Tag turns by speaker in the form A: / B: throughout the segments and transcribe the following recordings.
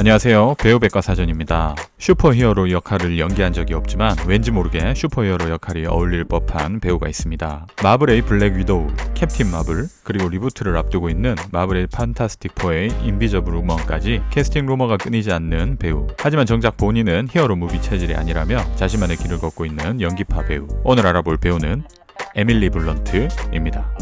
A: 안녕하세요. 배우백과사전입니다. 슈퍼히어로 역할을 연기한 적이 없지만 왠지 모르게 슈퍼히어로 역할이 어울릴 법한 배우가 있습니다. 마블의 블랙 위도우, 캡틴 마블, 그리고 리부트를 앞두고 있는 마블의 판타스틱 4의 인비저블 우먼까지 캐스팅 루머가 끊이지 않는 배우. 하지만 정작 본인은 히어로 무비 체질이 아니라며 자신만의 길을 걷고 있는 연기파 배우. 오늘 알아볼 배우는 에밀리 블런트입니다.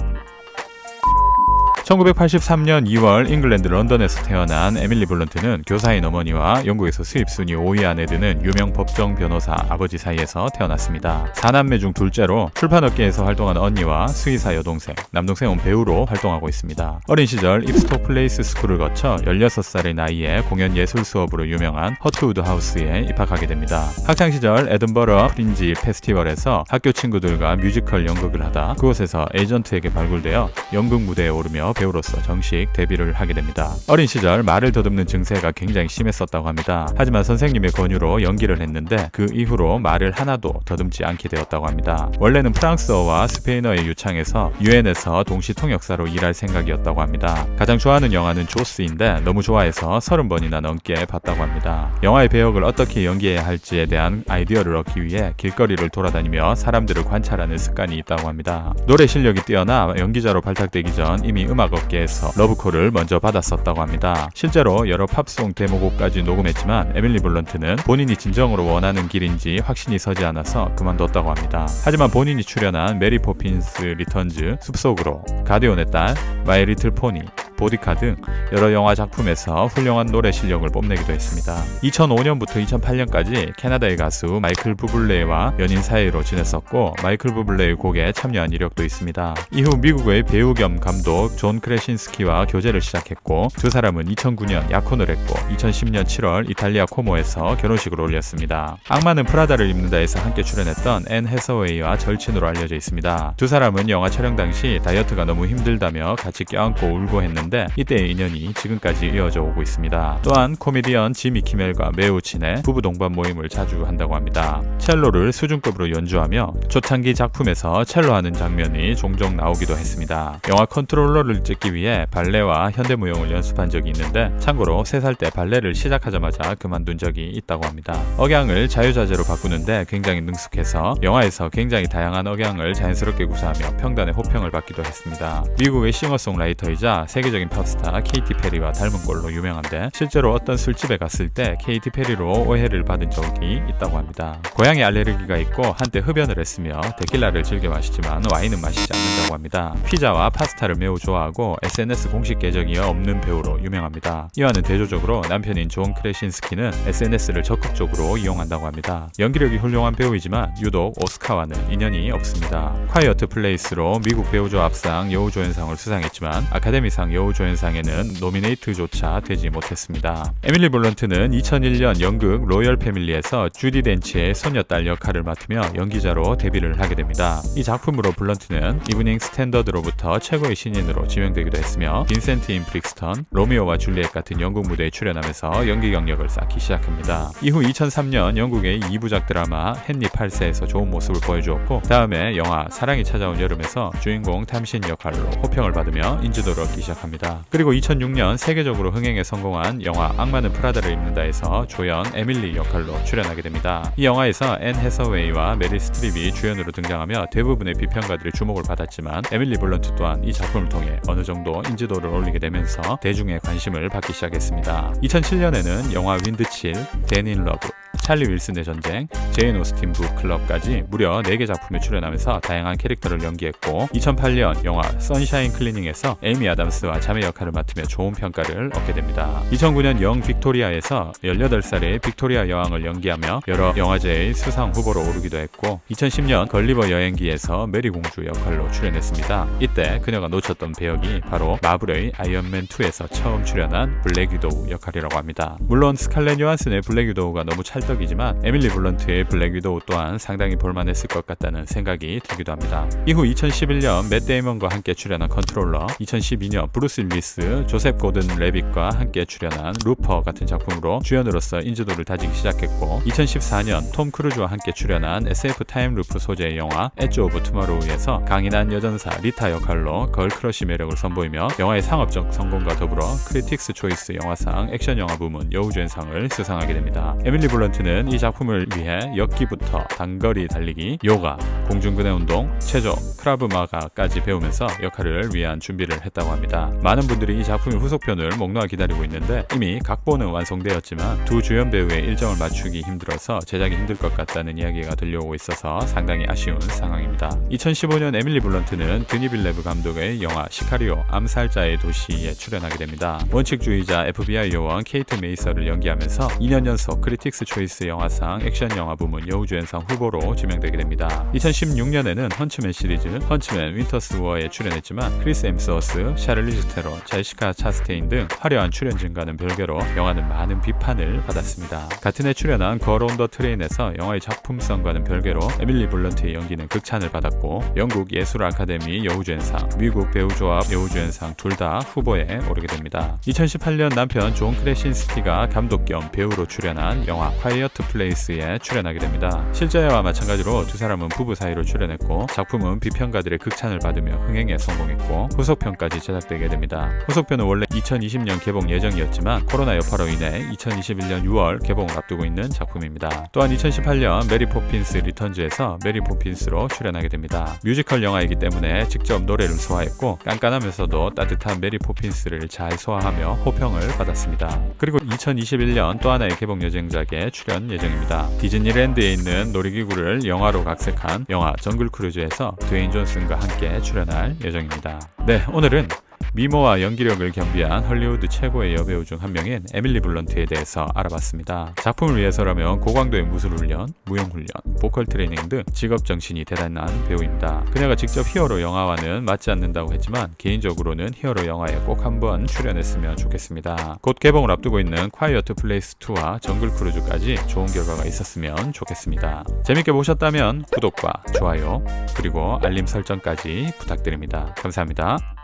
A: 1983년 2월 잉글랜드 런던에서 태어난 에밀리 블런트는 교사인 어머니와 영국에서 수입순위 5위 안에 드는 유명 법정 변호사 아버지 사이에서 태어났습니다. 4남매 중 둘째로 출판업계에서 활동한 언니와 수의사 여동생, 남동생은 배우로 활동하고 있습니다. 어린 시절 입스토 플레이스 스쿨을 거쳐 16살의 나이에 공연 예술 수업으로 유명한 허트우드 하우스에 입학하게 됩니다. 학창시절 에든버러 프린지 페스티벌에서 학교 친구들과 뮤지컬 연극을 하다 그곳에서 에이전트에게 발굴되어 연극 무대에 오르며 배우로서 정식 데뷔를 하게 됩니다. 어린 시절 말을 더듬는 증세가 굉장히 심했었다고 합니다. 하지만 선생님의 권유로 연기를 했는데 그 이후로 말을 하나도 더듬지 않게 되었다고 합니다. 원래는 프랑스어와 스페인어의 유창해서 유엔에서 동시 통역사로 일할 생각이었다고 합니다. 가장 좋아하는 영화는 조스인데 너무 좋아해서 30번이나 넘게 봤다고 합니다. 영화의 배역을 어떻게 연기해야 할지에 대한 아이디어를 얻기 위해 길거리를 돌아다니며 사람들을 관찰하는 습관이 있다고 합니다. 노래 실력이 뛰어나 연기자로 발탁되기 전 이미 음악 업계에서 러브콜을 먼저 받았었다고 합니다. 실제로 여러 팝송 데모곡까지 녹음했지만 에밀리 블런트는 본인이 진정으로 원하는 길인지 확신이 서지 않아서 그만뒀다고 합니다. 하지만 본인이 출연한 메리 포핀스 리턴즈, 숲속으로, 가디온의 딸, 마이 리틀 포니, 보디카 등 여러 영화 작품에서 훌륭한 노래 실력을 뽐내기도 했습니다. 2005년부터 2008년까지 캐나다의 가수 마이클 부블레와 연인 사이로 지냈었고 마이클 부블레의 곡에 참여한 이력도 있습니다. 이후 미국의 배우 겸 감독 존 크레신스키와 교제를 시작했고 두 사람은 2009년 약혼을 했고 2010년 7월 이탈리아 코모에서 결혼식을 올렸습니다. 악마는 프라다를 입는다에서 함께 출연했던 앤 해서웨이와 절친으로 알려져 있습니다. 두 사람은 영화 촬영 당시 다이어트가 너무 힘들다며 같이 껴안고 울고 했는데 이때의 인연이 지금까지 이어져 오고 있습니다. 또한 코미디언 지미 키멜과 매우 친해 부부 동반 모임을 자주 한다고 합니다. 첼로를 수준급으로 연주하며 초창기 작품에서 첼로하는 장면이 종종 나오기도 했습니다. 영화 컨트롤러를 찍기 위해 발레와 현대무용을 연습한 적이 있는데 참고로 3살 때 발레를 시작하자마자 그만둔 적이 있다고 합니다. 억양을 자유자재로 바꾸는데 굉장히 능숙해서 영화에서 굉장히 다양한 억양을 자연스럽게 구사하며 평단의 호평을 받기도 했습니다. 미국의 싱어송라이터이자 세계적인 팝스타 케이티 페리와 닮은 꼴로 유명한데 실제로 어떤 술집에 갔을 때 케이티 페리로 오해를 받은 적이 있다고 합니다. 고양이 알레르기가 있고 한때 흡연을 했으며 데킬라를 즐겨 마시지만 와인은 마시지 않는다고 합니다. 피자와 파스타를 매우 좋아하고 SNS 공식 계정이 없는 배우로 유명합니다. 이와는 대조적으로 남편인 존 크레신스키는 SNS를 적극적으로 이용한다고 합니다. 연기력이 훌륭한 배우이지만 유독 오스카와는 인연이 없습니다. 콰이어트 플레이스로 미국 배우조합상 여우조연상을 수상했지만 아카데미상 여우조연상에는 노미네이트조차 되지 못했습니다. 에밀리 블런트는 2001년 연극 로열 패밀리에서 주디 덴치의 소녀딸 역할을 맡으며 연기자로 데뷔를 하게 됩니다. 이 작품으로 블런트는 이브닝 스탠더드로부터 최고의 신인으로 지명되기도 했으며 빈센트 인 브릭스턴, 로미오와 줄리엣 같은 영국 무대에 출연하면서 연기 경력을 쌓기 시작합니다. 이후 2003년 영국의 2부작 드라마 헨리 8세에서 좋은 모습을 보여주었고 다음에 영화 사랑이 찾아온 여름에서 주인공 탐신 역할로 호평을 받으며 인지도를 얻기 시작합니다. 그리고 2006년 세계적으로 흥행에 성공한 영화 악마는 프라다를 입는다에서 조연 에밀리 역할로 출연하게 됩니다. 이 영화에서 앤 해서웨이와 메릴 스트립이 주연으로 등장하며 대부분의 비평가들의 주목을 받았지만 에밀리 블런트 또한 이 작품을 통해 어느 정도 인지도를 올리게 되면서 대중의 관심을 받기 시작했습니다. 2007년에는 영화 윈드칠, 댄 인 러브, 찰리 윌슨의 전쟁, 제인 오스틴 북 클럽까지 무려 4개 작품에 출연하면서 다양한 캐릭터를 연기했고 2008년 영화 선샤인 클리닝에서 에이미 아담스와 자매 역할을 맡으며 좋은 평가를 얻게 됩니다. 2009년 영 빅토리아에서 18살의 빅토리아 여왕을 연기하며 여러 영화제의 수상 후보로 오르기도 했고 2010년 걸리버 여행기에서 메리 공주 역할로 출연했습니다. 이때 그녀가 놓쳤던 배역이 바로 마블의 아이언맨2에서 처음 출연한 블랙 위도우 역할이라고 합니다. 물론 스칼렛 요한슨의 블랙 위도우가 너무 찰떡 척이지만 에밀리 블런트의 블랙 위도우 또한 상당히 볼만했을 것 같다는 생각이 들기도 합니다. 이후 2011년 맷 데이먼과 함께 출연한 컨트롤러, 2012년 브루스 윌리스, 조셉 고든 레빗과 함께 출연한 루퍼 같은 작품으로 주연으로서 인지도를 다지기 시작했고, 2014년 톰 크루즈와 함께 출연한 SF 타임루프 소재의 영화 엣지 오브 투모로우에서 강인한 여전사 리타 역할로 걸크러쉬 매력을 선보이며 영화의 상업적 성공과 더불어 크리틱스 초이스 영화상 액션 영화 부문 여우주연상을 수상하게 됩니다. 에밀리 블런트는 이 작품을 위해 역기부터 단거리 달리기, 요가, 공중근해 운동, 체조, 크라브마가까지 배우면서 역할을 위한 준비를 했다고 합니다. 많은 분들이 이 작품의 후속편을 목놓아 기다리고 있는데 이미 각본은 완성되었지만 두 주연 배우의 일정을 맞추기 힘들어서 제작이 힘들 것 같다는 이야기가 들려오고 있어서 상당히 아쉬운 상황입니다. 2015년 에밀리 블런트는 드니 빌레브 감독의 영화 시카리오 암살자의 도시에 출연하게 됩니다. 원칙주의자 FBI 요원 케이트 메이서를 연기하면서 2년 연속 크리틱스 초이스 영화상 액션 영화 부문 여우주연상 후보로 지명되게 됩니다. 2016년에는 헌츠맨 시리즈 헌츠맨 윈터스 워에 출연했지만 크리스 엠스워스, 샤를리즈 테론, 제시카 차스테인 등 화려한 출연진과는 별개로 영화는 많은 비판을 받았습니다. 같은 해 출연한 걸 온 더 트레인에서 영화의 작품성과는 별개로 에밀리 블런트의 연기는 극찬을 받았고, 영국 예술 아카데미 여우주연상, 미국 배우조합 여우주연상 둘 다 후보에 오르게 됩니다. 2018년 남편 존 크레신스키가 감독 겸 배우로 출연한 영화 콰이어트 플레이스에 출연하게 됩니다. 실제와 마찬가지로 두 사람은 부부 사이로 출연했고, 작품은 비평가들의 극찬을 받으며 흥행에 성공했고 후속편까지 제작되게 됩니다. 후속편은 원래 2020년 개봉 예정이었지만 코로나 여파로 인해 2021년 6월 개봉을 앞두고 있는 작품입니다. 또한 2018년 메리 포핀스 리턴즈에서 메리 포핀스로 출연하게 됩니다. 뮤지컬 영화이기 때문에 직접 노래를 소화했고 깐깐하면서도 따뜻한 메리 포핀스를 잘 소화하며 호평을 받았습니다. 그리고 2021년 또 하나의 개봉 예정작에 출연 예정입니다. 디즈니랜드에 있는 놀이기구를 영화로 각색한 영화 정글 크루즈에서 드웨인 존슨과 함께 출연할 예정입니다. 네, 오늘은 미모와 연기력을 겸비한 헐리우드 최고의 여배우 중 한 명인 에밀리 블런트에 대해서 알아봤습니다. 작품을 위해서라면 고강도의 무술훈련, 무용훈련, 보컬 트레이닝 등 직업정신이 대단한 배우입니다. 그녀가 직접 히어로 영화와는 맞지 않는다고 했지만 개인적으로는 히어로 영화에 꼭 한번 출연했으면 좋겠습니다. 곧 개봉을 앞두고 있는 콰이어트 플레이스 2와 정글 크루즈까지 좋은 결과가 있었으면 좋겠습니다. 재밌게 보셨다면 구독과 좋아요 그리고 알림 설정까지 부탁드립니다. 감사합니다.